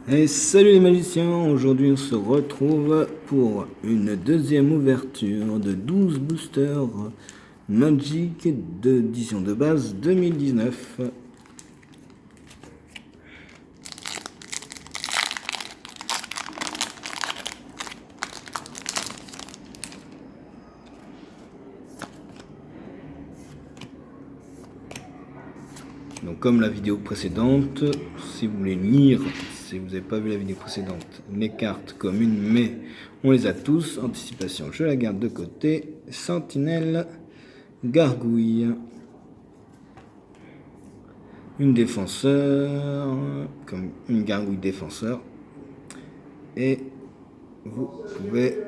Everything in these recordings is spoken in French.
Et salut les magiciens, aujourd'hui on se retrouve pour une deuxième ouverture de 12 boosters Magic d'édition de base 2019. Donc comme la vidéo précédente, si vous voulez lire, si vous n'avez pas vu la vidéo précédente, les cartes communes, mais on les a tous. Anticipation, je la garde de côté. Sentinelle, gargouille, une défenseur, comme une gargouille défenseur. Et vous pouvez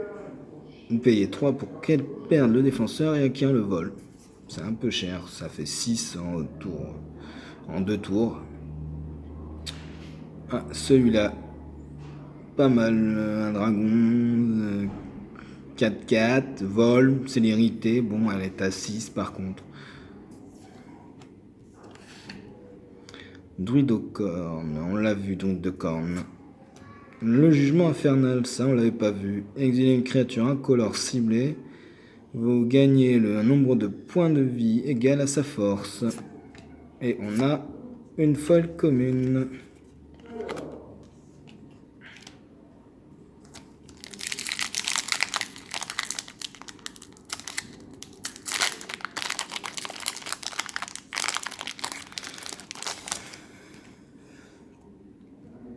payer 3 pour qu'elle perde le défenseur et acquiert le vol. C'est un peu cher, ça fait 6 en 2 tours. Ah, celui-là, pas mal, un dragon, 4-4, vol, célérité, bon elle est à 6 par contre. Druide aux cornes, on l'a vu donc de cornes. Le jugement infernal, ça on l'avait pas vu. Exiler une créature incolore ciblée. Vous gagnez un nombre de points de vie égal à sa force. Et on a une folle commune.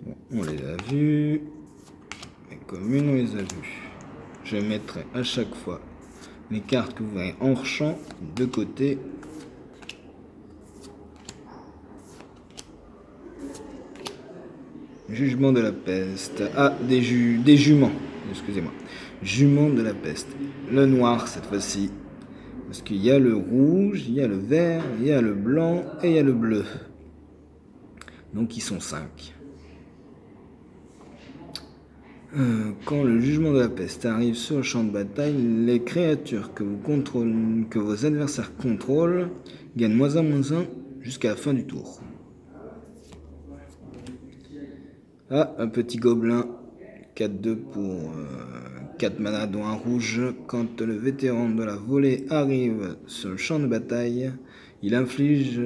Bon, on les a vus. Les communes, on les a vus. Je mettrai à chaque fois les cartes que vous voyez hors champ de côté. Jugement de la peste. Ah, des juments. Excusez-moi. Juments de la peste. Le noir cette fois-ci. Parce qu'il y a le rouge, il y a le vert, il y a le blanc et il y a le bleu. Donc ils sont 5. Quand le jugement de la peste arrive sur le champ de bataille, les créatures que vos adversaires contrôlent gagnent -1/-1 jusqu'à la fin du tour. Ah, un petit gobelin. 4-2 pour 4 mana dont un rouge. Quand le vétéran de la volée arrive sur le champ de bataille, il inflige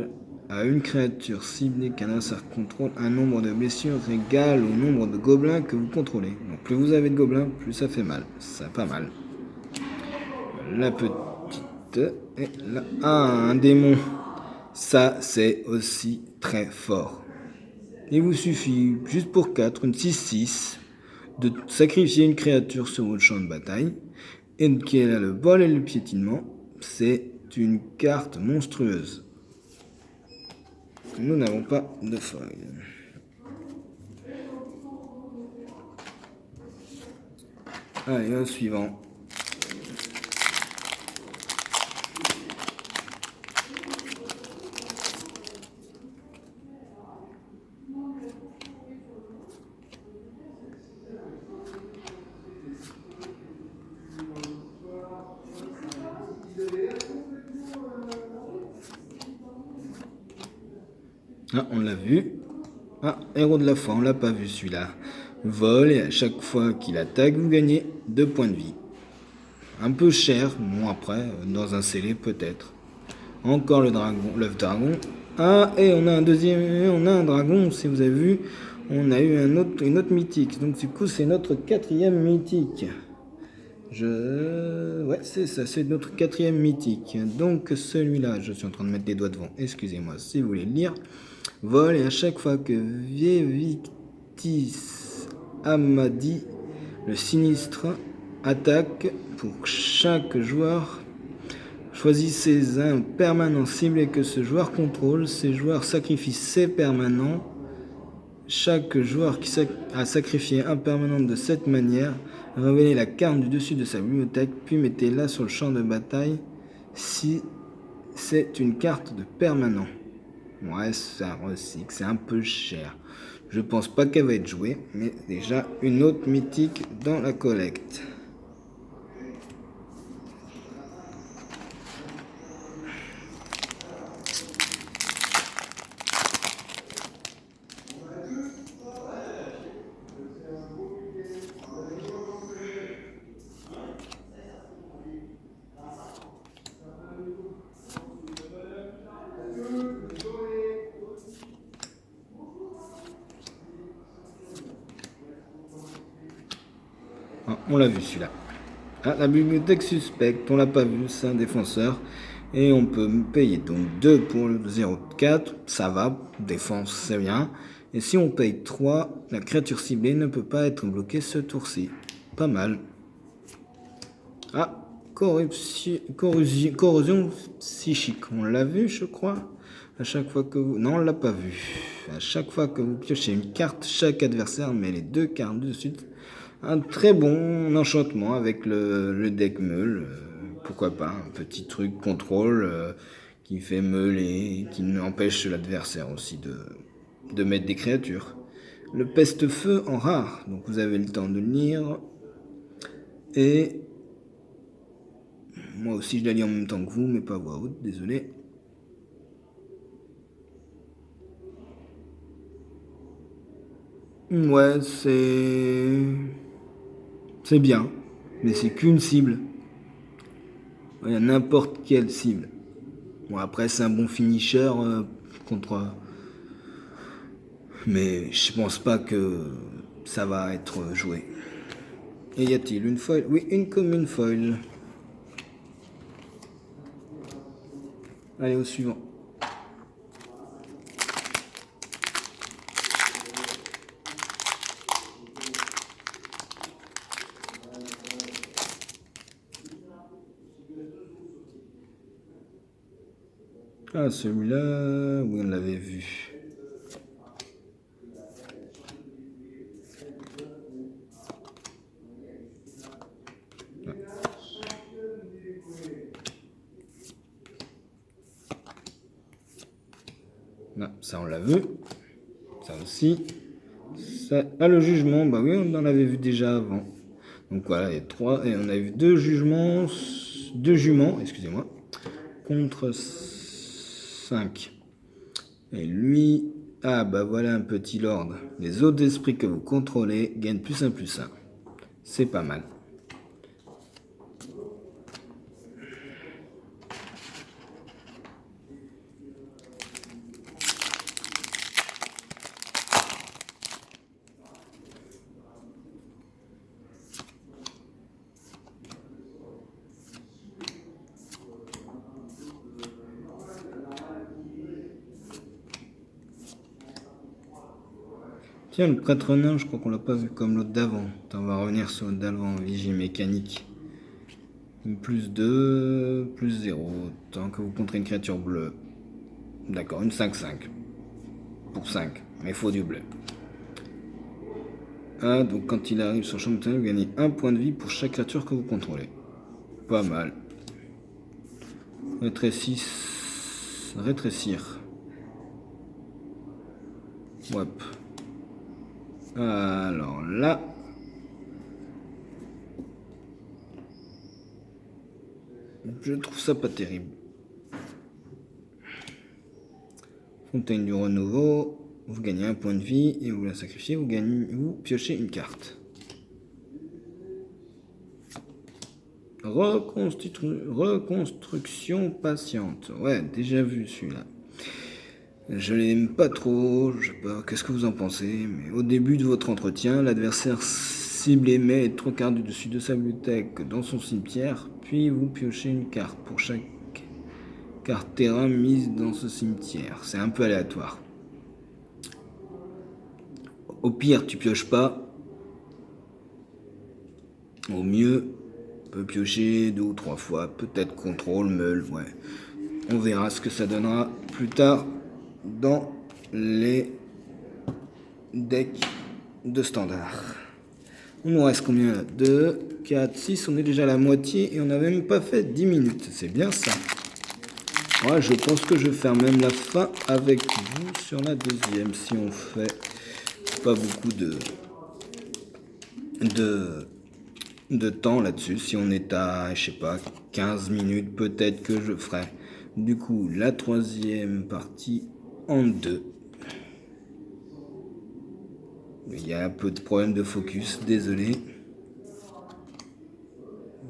à une créature ciblée qu'un adversaire contrôle un nombre de blessures égal au nombre de gobelins que vous contrôlez. Donc plus vous avez de gobelins, plus ça fait mal. Ça pas mal. La petite et là. Ah, un démon. Ça, c'est aussi très fort. Il vous suffit, juste pour 4, une 6-6, de sacrifier une créature sur votre champ de bataille, et qu'elle a le vol et le piétinement. C'est une carte monstrueuse. Nous n'avons pas de feuilles. Allez, un suivant. Ah, on l'a vu. Ah, héros de la foi, on l'a pas vu celui-là. Vol, et à chaque fois qu'il attaque, vous gagnez 2 points de vie. Un peu cher, bon après, dans un scellé peut-être. Encore le dragon, l'œuf dragon. Ah, et on a un dragon, si vous avez vu. On a eu une autre mythique. Donc du coup, c'est notre 4e mythique. Ouais, c'est ça, c'est notre 4e mythique. Donc celui-là, je suis en train de mettre les doigts devant. Excusez-moi si vous voulez le lire. Vol, et à chaque fois que Vievictis Amadi, le sinistre, attaque, pour chaque joueur, choisissez un permanent ciblé que ce joueur contrôle. Ces joueurs sacrifient ses permanents. Chaque joueur qui a sacrifié un permanent de cette manière, révélez la carte du dessus de sa bibliothèque, puis mettez-la sur le champ de bataille si c'est une carte de permanent. Ouais, ça recycle, c'est un peu cher. Je pense pas qu'elle va être jouée, mais déjà une autre mythique dans la collecte. Ah, on l'a vu celui-là. Ah, la bibliothèque suspecte, on l'a pas vu, c'est un défenseur. Et on peut payer donc 2 pour le 0,4, ça va, défense c'est bien. Et si on paye 3, la créature ciblée ne peut pas être bloquée ce tour-ci. Pas mal. Ah, corrosion psychique, on l'a vu je crois. À chaque fois que vous... Non, on l'a pas vu. À chaque fois que vous piochez une carte, chaque adversaire met les 2 cartes de suite. Un très bon enchantement avec le deck meule. Pourquoi pas, un petit truc contrôle qui fait meule et qui empêche l'adversaire aussi de mettre des créatures. Le peste-feu en rare, donc vous avez le temps de le lire. Et moi aussi je la lis en même temps que vous, mais pas à voix haute, désolé. Ouais, c'est bien, mais c'est qu'une cible. Il y a n'importe quelle cible. Bon, après, c'est un bon finisher contre. Mais je pense pas que ça va être joué. Et y a-t-il une foil? Oui, une commune foil. Allez, au suivant. Ah, celui-là, oui, on l'avait vu. Ah, ça, on l'a vu. Ça aussi. Ça... Ah, le jugement, bah oui, on en avait vu déjà avant. Donc voilà, il y a 3. Et on a vu 2 jugements. 2 juments, excusez-moi. Contre 5. Et lui... Ah, bah voilà un petit lord. Les autres esprits que vous contrôlez gagnent +1/+1. C'est pas mal. Tiens, le prêtre nain, je crois qu'on l'a pas vu comme l'autre d'avant. On va revenir sur l'autre d'avant, vigie mécanique. +2, +0, tant que vous contrez une créature bleue. D'accord, une 5/5. Pour 5, mais il faut du bleu. Ah, donc quand il arrive sur le champ de bataille, vous gagnez 1 point de vie pour chaque créature que vous contrôlez. Pas mal. Rétrécir. Hop. Alors là... Je trouve ça pas terrible. Fontaine du renouveau. Vous gagnez 1 point de vie et vous la sacrifiez, vous piochez une carte. Reconstruction patiente. Ouais, déjà vu celui-là. Je l'aime pas trop, je sais pas, qu'est-ce que vous en pensez, mais au début de votre entretien, l'adversaire ciblé met 3 cartes du dessus de sa bibliothèque dans son cimetière, puis vous piochez une carte pour chaque carte terrain mise dans ce cimetière. C'est un peu aléatoire. Au pire, tu pioches pas. Au mieux, on peut piocher 2 ou 3 fois, peut-être contrôle, meule, ouais. On verra ce que ça donnera plus tard dans les decks de standard. On nous reste combien là? 2, 4, 6, on est déjà à la moitié et on n'a même pas fait 10 minutes. C'est bien ça. Ouais, je pense que je vais faire même la fin avec vous sur la deuxième si on fait pas beaucoup de temps là-dessus. Si on est à, je sais pas, 15 minutes, peut-être que je ferai du coup la troisième partie en 2. Il y a un peu de problème de focus, désolé.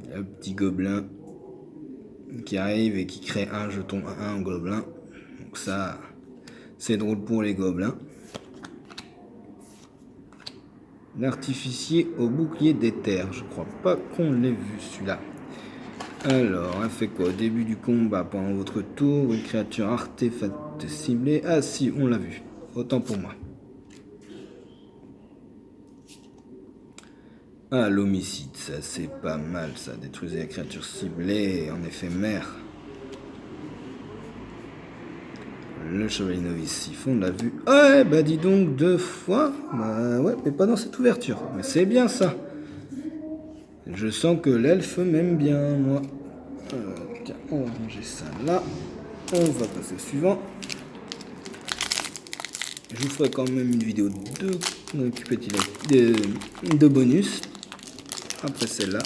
Il y a un petit gobelin qui arrive et qui crée un jeton à un gobelin. Donc ça, c'est drôle pour les gobelins. L'artificier au bouclier d'éther. Je crois pas qu'on l'ait vu celui-là. Alors, elle fait quoi? Au début du combat, pendant votre tour, une créature artefact ciblée. Ah si, on l'a vu. Autant pour moi. Ah, l'homicide, ça c'est pas mal, ça. Détruisez la créature ciblée en éphémère. Le chevalier novice siphon, on l'a vu. Ouais, bah dis donc, 2 fois. Bah ouais, mais pas dans cette ouverture. Mais c'est bien ça. Je sens que l'elfe m'aime bien, moi. Tiens, on va ranger ça là. On va passer au suivant. Je vous ferai quand même une vidéo de bonus. Après celle-là.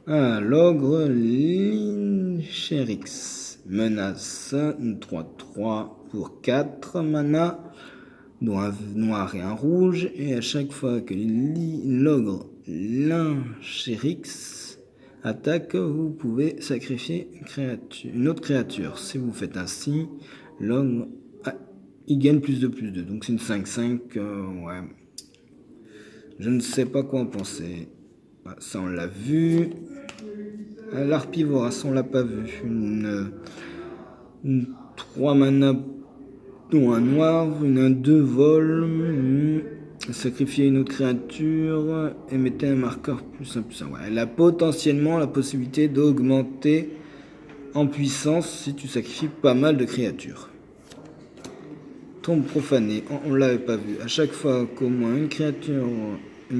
Ah, l'ogre Lincherix. Menace 3-3 pour 4 mana, dont un noir et un rouge. Et à chaque fois que l'ogre Lincherix attaque, vous pouvez sacrifier une autre créature. Si vous faites ainsi, l'ogre il gagne plus de plus 2. Donc c'est une 5-5. Ouais. Je ne sais pas quoi en penser. Ah, ça on l'a vu. L'arpivorace, on l'a pas vu. Une 3 mana dont un noir, une 2 vol, sacrifier une autre créature et mettez un marqueur plus 1 plus 1. Ouais, elle a potentiellement la possibilité d'augmenter en puissance si tu sacrifies pas mal de créatures. Tombe profanée, on l'avait pas vu. À chaque fois qu'au moins une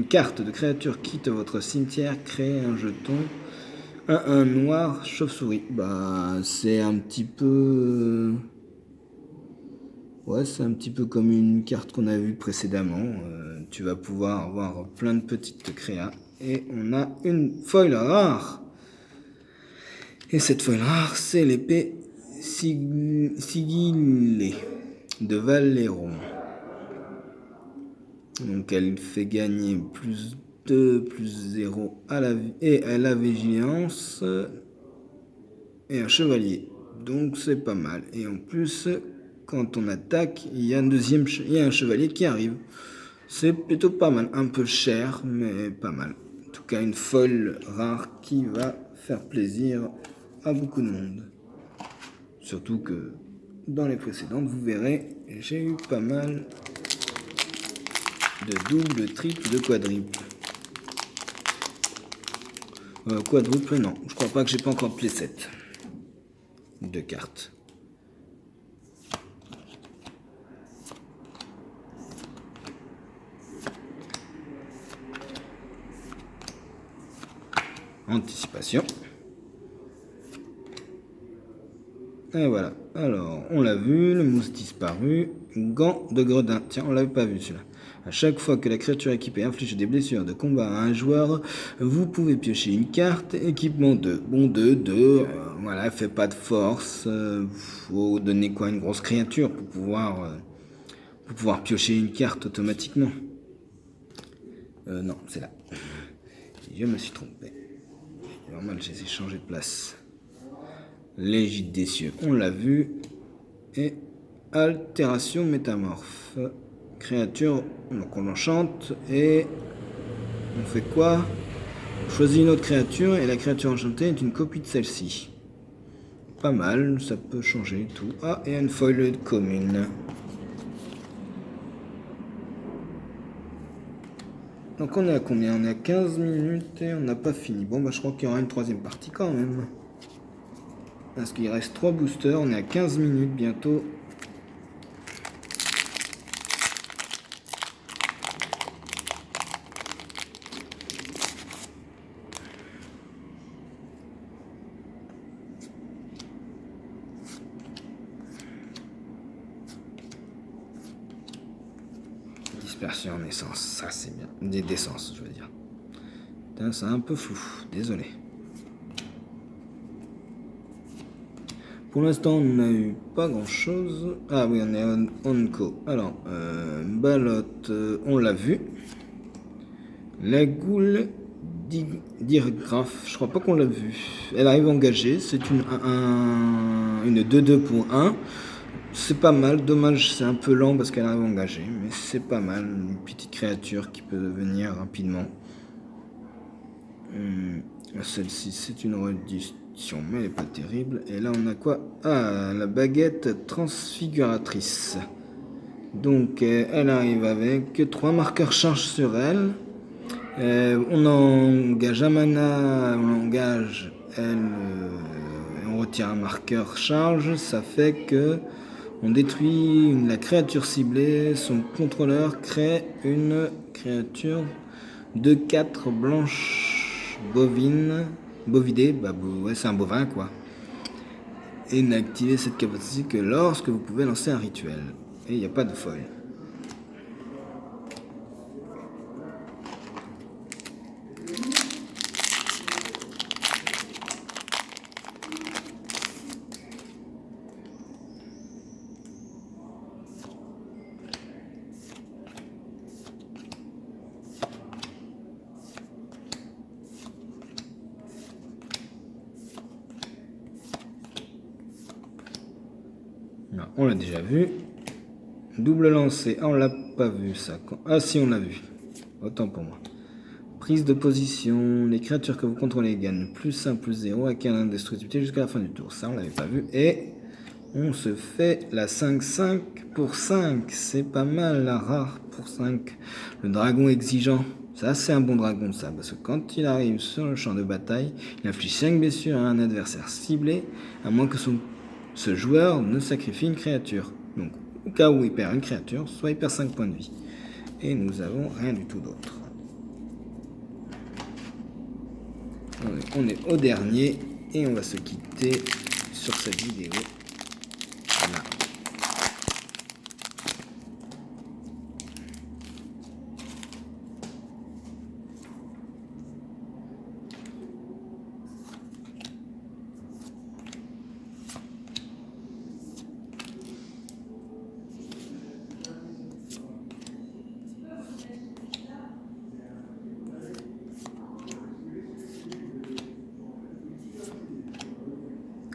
carte de créature quitte votre cimetière, créez un jeton. Un noir chauve-souris. Bah, c'est un petit peu. Ouais, c'est un petit peu comme une carte qu'on a vue précédemment. Tu vas pouvoir avoir plein de petites créas. Et on a une foil rare. Et cette foil rare, c'est l'épée Sigillée de Valéron. Donc elle fait gagner plus 2, plus 0 à la vigilance et un chevalier. Donc c'est pas mal. Et en plus, quand on attaque, il y a un chevalier qui arrive. C'est plutôt pas mal. Un peu cher, mais pas mal. En tout cas, une folle rare qui va faire plaisir à beaucoup de monde. Surtout que dans les précédentes, vous verrez, j'ai eu pas mal de double, de triple, de quadruple. Quadruple, non. Je crois pas que j'ai pas encore play 7 de cartes. Anticipation. Et voilà. Alors, on l'a vu, le mousse disparu. Gant de gredin. Tiens, on l'avait pas vu celui-là. À chaque fois que la créature équipée inflige des blessures de combat à un joueur, vous pouvez piocher une carte. Équipement 2. Bon, 2. Voilà, fait pas de force. Faut donner quoi? Une grosse créature pour pouvoir piocher une carte automatiquement. Non, c'est là. Je me suis trompé. C'est normal, j'ai changé de place. L'égide des cieux, on l'a vu. Et altération métamorphe. Créature, donc on enchante et on fait quoi? On choisit une autre créature et la créature enchantée est une copie de celle-ci. Pas mal, ça peut changer tout. Ah, et une foil commune. Donc on est à combien? On est à 15 minutes et on n'a pas fini. Bon, bah je crois qu'il y aura une troisième partie quand même. Parce qu'il reste 3 boosters, on est à 15 minutes bientôt. Dispersion en essence, ça c'est bien. D'essence, je veux dire. Putain, c'est un peu flou, désolé. Pour l'instant, on n'a eu pas grand chose. Ah oui, on est on co. Alors, Balotte, on l'a vu. La goule d'Irgraph, je crois pas qu'on l'a vu. Elle arrive engagée, c'est une 2-2 pour 1. C'est pas mal, dommage c'est un peu lent parce qu'elle arrive engagée, mais c'est pas mal, une petite créature qui peut venir rapidement. Celle-ci c'est une réduction, mais elle est pas terrible. Et là on a quoi? Ah, la baguette transfiguratrice. Donc elle arrive avec 3 marqueurs charge sur elle. On engage un mana, on engage elle, on retire un marqueur charge, ça fait que on détruit la créature ciblée, son contrôleur crée une créature de 4 blanches bovines, bovidées, ouais, c'est un bovin quoi. Et n'activez cette capacité que lorsque vous pouvez lancer un rituel. Et il n'y a pas de foil. Non, on l'a déjà vu. Double lancé. Ah, on l'a pas vu ça. Ah si, on l'a vu. Autant pour moi. Prise de position. Les créatures que vous contrôlez gagnent plus 1, plus 0 avec un indestructibilité jusqu'à la fin du tour. Ça, on l'avait pas vu. Et on se fait la 5-5 pour 5. C'est pas mal la rare pour 5. Le dragon exigeant. Ça, c'est un bon dragon, ça. Parce que quand il arrive sur le champ de bataille, il inflige 5 blessures à un adversaire ciblé, à moins que ce joueur ne sacrifie une créature. Donc, au cas où il perd une créature, soit il perd 5 points de vie. Et nous avons rien du tout d'autre. On est au dernier et on va se quitter sur cette vidéo. Voilà.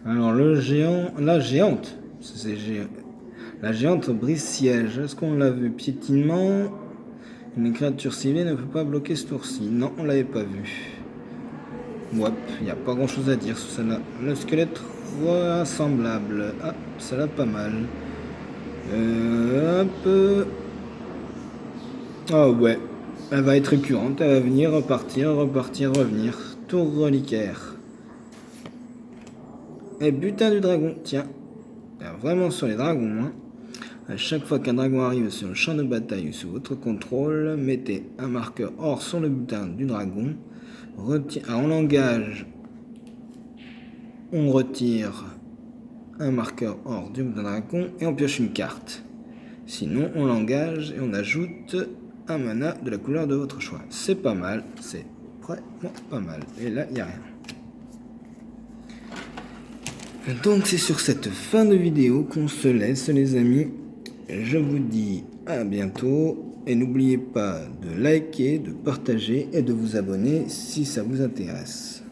Alors la géante, la géante brise siège. Est-ce qu'on l'a vu? Piétinement. Une créature ciblée ne peut pas bloquer ce tour-ci. Non, on l'avait pas vu. Ouais, il n'y a pas grand-chose à dire sur celle-là. Le squelette rassemblable. Ah, celle-là pas mal. Hop. Oh ouais, elle va être récurrente. Elle va venir, repartir, revenir. Tour reliquaire. Et butin du dragon, tiens. Vraiment sur les dragons, hein. À chaque fois qu'un dragon arrive sur le champ de bataille ou sous votre contrôle, mettez un marqueur or sur le butin du dragon. On l'engage. On retire un marqueur or du butin dragon et on pioche une carte. Sinon, on l'engage et on ajoute un mana de la couleur de votre choix. C'est pas mal, c'est vraiment pas mal. Et là, il n'y a rien. Donc c'est sur cette fin de vidéo qu'on se laisse les amis. Je vous dis à bientôt et n'oubliez pas de liker, de partager et de vous abonner si ça vous intéresse.